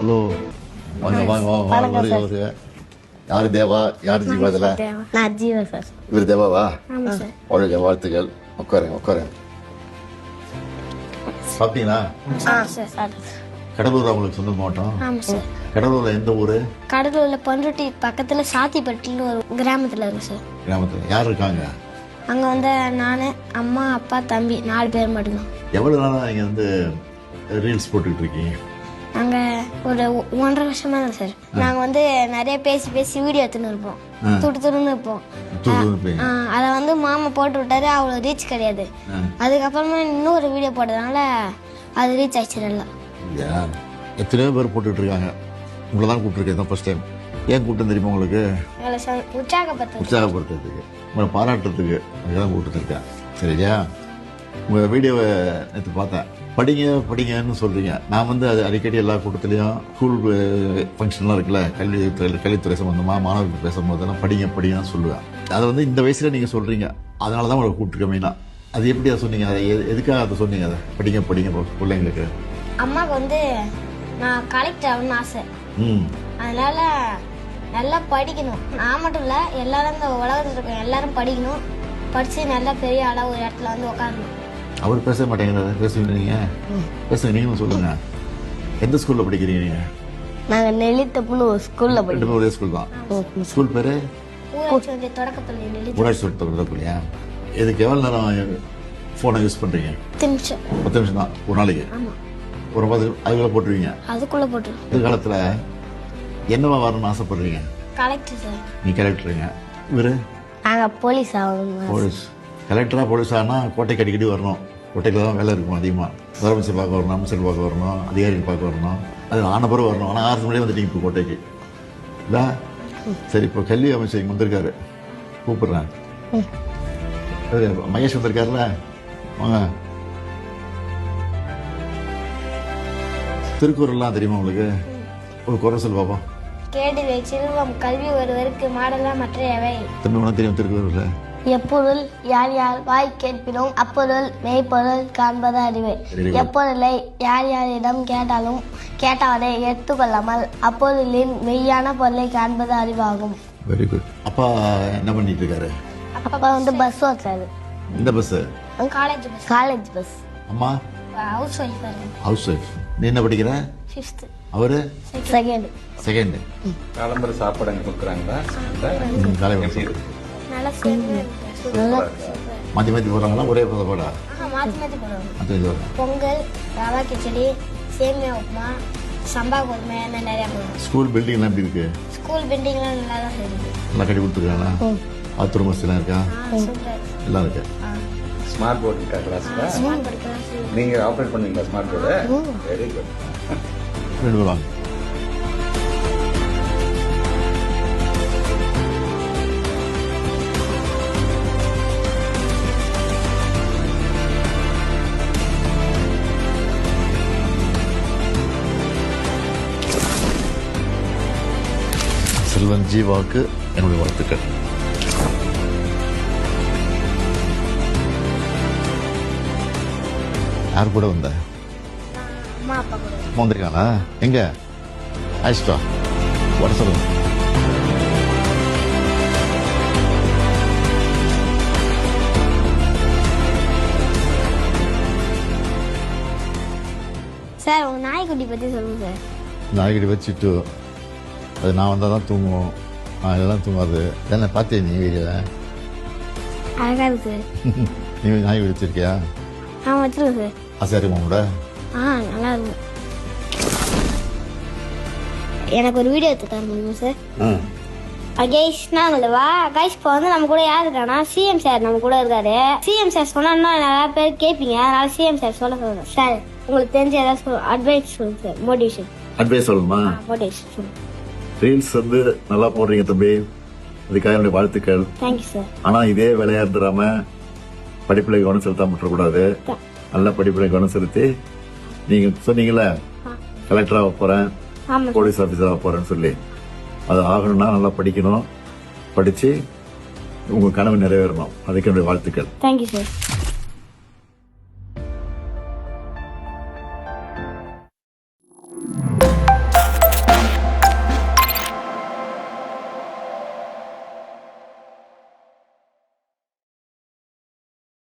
Hello வாங்க வாங்க வாங்க வருக வருக. யாரு தேவா, யாரு ஜீவா? இதில் நான் ஜீவா சார். இவர் தேவாவா? ஆமாம் சார். வாழ்க வாழ்த்துக்கள். உட்காருங்க உட்காருங்க. சாப்பிட்டீங்களா? சார். கடலூர் உங்களுக்கு சொந்த மாவட்டம்? ஆமாம் சார். கடலூர்ல எந்த ஊர்? கடலூரில் பண்ருட்டி பக்கத்தில் சாத்திப்பட்டின்னு ஒரு கிராமத்தில் இருக்கு சார். கிராமத்தில் யார் இருக்காங்க? அங்கே வந்து நான், அம்மா, அப்பா, தம்பி 4 பேர் மட்டும்தான். எவ்வளோ நாளாக நீங்கள் வந்து ரீல்ஸ் போட்டுக்கிட்டு இருக்கீங்க? நாங்கள் ஒரு 1.5 வருஷமா தான் சார். நாங்கள் வந்து நிறைய பேசி வீடியோ எடுத்துன்னு இருப்போம். துடுத்துன்னு இருப்போம். அதை வந்து மாமா போட்டு விட்டாரு, அவ்வளோ ரீச் கிடையாது. அதுக்கப்புறமா இன்னொரு வீடியோ போட்டதுனால அது ரீச் ஆயிடுச்சு நல்லா. எத்தனையோ பேர் போட்டுட்டு இருக்காங்க. உங்களை தான் கூப்பிட்டுருக்கேன் தான் ஃபர்ஸ்ட் டைம். ஏன் கூப்பிட்டு தெரியுமா உங்களுக்கு? உற்சாகப்படுத்துறதுக்கு, உங்களை பாராட்டுறதுக்கு அதுதான் கூப்பிட்டுருக்கேன். சரியா? உங்கள் வீடியோவை நேற்று பார்த்தேன். படிங்க படிங்கன்னு சொல்கிறீங்க. நான் வந்து அது அடிக்கடி எல்லா கூட்டத்துலேயும் ஸ்கூல் ஃபங்க்ஷன்லாம் இருக்குல்ல, கல்வித்துறை சம்மந்தமாக மாணவர்கள் பேசும்போதெல்லாம் படிங்க படிங்கன்னு சொல்லுவேன். அதை வந்து இந்த வயசில் நீங்கள் சொல்கிறீங்க, அதனால தான் உங்களை கூப்பிட்டுருக்க மெயினாக. அது எப்படி அதை சொன்னீங்க? அதை எதுக்காக அதை சொன்னீங்க? அதை படிங்க படிங்க பிள்ளைங்களுக்கு. அம்மாவுக்கு வந்து நான் கலெக்டர் ஆகணும்னு ஆசை. அதனால நல்லா படிக்கணும். நான் மட்டும் இல்லை, எல்லாரும் இந்த உலகத்தில் இருக்க எல்லாரும் படிக்கணும். படித்து நல்லா பெரிய ஆளாக ஒரு இடத்துல வந்து உட்காரணும். அவர் பேச மாட்டேங்கிறத பேசுவீங்க நீங்கள்? பேசுங்க, நீங்களும் சொல்லுங்கள். எந்த ஸ்கூலில் படிக்கிறீங்க நீங்கள்? நாங்கள் நெல்லித்தப்புன்னு ஒரு ஸ்கூலில் படிக்கிறோம். ஒரே ஸ்கூல் தான். ஸ்கூல் பேர் ஊராட்சி தொடக்கப்பள்ளி. ஊராட்சி தொடக்கப்பள்ளியா? இதுக்கு எவ்வளோ நேரம் ஃபோனை யூஸ் பண்ணுறீங்க? 10 நிமிஷம் தான் ஒரு நாளைக்கு. ஒரு 10 அதுக்குள்ளே போட்டுருவீங்க? அதுக்குள்ளே போட்டுருவோம். எதிர்காலத்தில் என்னவா வரணும்னு ஆசைப்படுறீங்க? Collector sir. நீ கலெக்டருங்க. இவர் நாங்கள் போலீஸ் ஆகணும். போலீஸ். கலெக்டராக போலீஸ் ஆனால் கோட்டைக்கு அடிக்கடி வரணும். கோட்டைக்கு தான் வேலை இருக்கும் அதிகமாக. முதலமைச்சர் பார்க்க வரணும், அமைச்சர் பார்க்க வரணும், அதிகாரிகள் பார்க்க வரணும். அது ஆன பிறகு வரணும். ஆனால் 6 மணியே வந்துட்டீங்க இப்போ கோட்டைக்கு இல்லை? சரி, இப்போ கல்வி அமைச்சர் இங்கே வந்திருக்காரு, கூப்பிடுறேன். மகேஷ் வந்திருக்காருல்ல, வாங்க. திருக்குறள்லாம் தெரியுமா உங்களுக்கு? ஒரு குறள் சொல் பாப்போம். கேடிலே செல்வம் கல்வி ஒருவருக்கு மாடலா மற்றையவை. திரும்ப உனக்கு தெரியும் திருக்குறள்ல? எப்பொருள் யார் யார் வாய் கேட்பினும் அப்பொருள் மெய்ப்பொருள் காண்பது அறிவு. எப்பொருளை யார் யாரிடம் கேட்டாலே எடுத்துக்கொள்ளாமல் அப்பொருளின் மெய்யான பொருளை காண்பது அறிவாகும். Very good. அப்பா என்ன பண்ணிட்டு இருக்காரு? அப்பா வந்து பஸ் ஓட்டுறாரு. இந்த பஸ்? College bus. அம்மா ஹவுஸ் ஒய்ஃப். House wife. நீ என்ன படிக்கிற? 5th. அவரு செகண்ட். காலம்பர சாப்பாடு அங்கே கொடுக்குறாங்களா? மாற்றி மாற்றி போடுறாங்களா? ஒரே போடா? பொங்கல், ரவா கிச்சடி, சேமியா உப்புமா, சம்பா கோதுமை நிறைய போடுறோம். ஸ்கூல் பில்டிங்லாம் எப்படி இருக்கு? ஸ்கூல் பில்டிங்லாம் நல்லா தான் இருக்கு. நல்லா கட்டி கொடுத்துருக்காங்களா? பாத்ரூம் வசதிலாம் இருக்கா? எல்லாம் இருக்கு. ஸ்மார்ட் போர்டு இருக்கா கிளாஸ்ல? நீங்கள் ஆப்ரேட் பண்ணுவீங்களா ஸ்மார்ட் போர்டு? Very good. ரெண்டு பேரும் வாங்க. செல்வன் ஜீவாவுக்கு என்னுடைய வாழ்த்துக்கள். யார் கூட வந்த? அம்மா அப்பா கூட. வந்திருக்காங்களா? எங்க? ஆயிஷ்டா வர சொல்லுங்க. சார், உங்க நாய்க்குட்டி பத்தி சொல்லுங்க சார். நாய்க்குட்டி வச்சுட்டு அது நான் வந்தால் தான் தூங்குவோம், நான் இதெல்லாம் தூங்காது. என்ன பார்த்தியா நீ வீடியோவில்? அழகா இருக்கு. நீ நாய் வச்சிருக்கியா? வச்சிருக்கேன் சார். ஆசையா இருக்குமா கூட? நல்லா இருக்கும். எனக்கு ஒரு வீடியோ எடுத்து தர முடியுமா சார்? கைஸ், நாங்களவா கைஸ், இப்போ வந்து நம்ம கூட யார் இருக்கானா, சிஎம் சார் நம்ம கூட இருக்காரு. சிஎம் சார் சொன்னா நிறைய பேர் கேட்பீங்க, அதனால சிஎம் சார் சொல்ல சொல்றேன். சார், உங்களுக்கு தெரிஞ்ச ஏதாவது அட்வைஸ் சொல்லுங்க சார். மோட்டிவேஷன் அட்வைஸ் சொல்லணுமா? மோட்டிவேஷன் சொல்லுங்க. ரீல்ஸ் வந்து நல்லா போடுறீங்க தம்பி, அதுக்காக என்னுடைய வாழ்த்துக்கள். Thank you sir. ஆனால் இதே வேலையா இருந்துடாம படிப்பில் கவனம் செலுத்தாம விட்டுறக்கூடாது. நல்ல படிப்பில் கவனம் செலுத்தி, நீங்கள் சொன்னீங்கல்ல கலெக்டராக போகிறேன், போலீஸ் ஆஃபீஸராக போகிறேன்னு சொல்லி, அது ஆகணும்னா நல்லா படிக்கணும். படித்து உங்கள் கனவு நிறைவேறணும். அதுக்கு என்னுடைய வாழ்த்துக்கள். Thank you sir.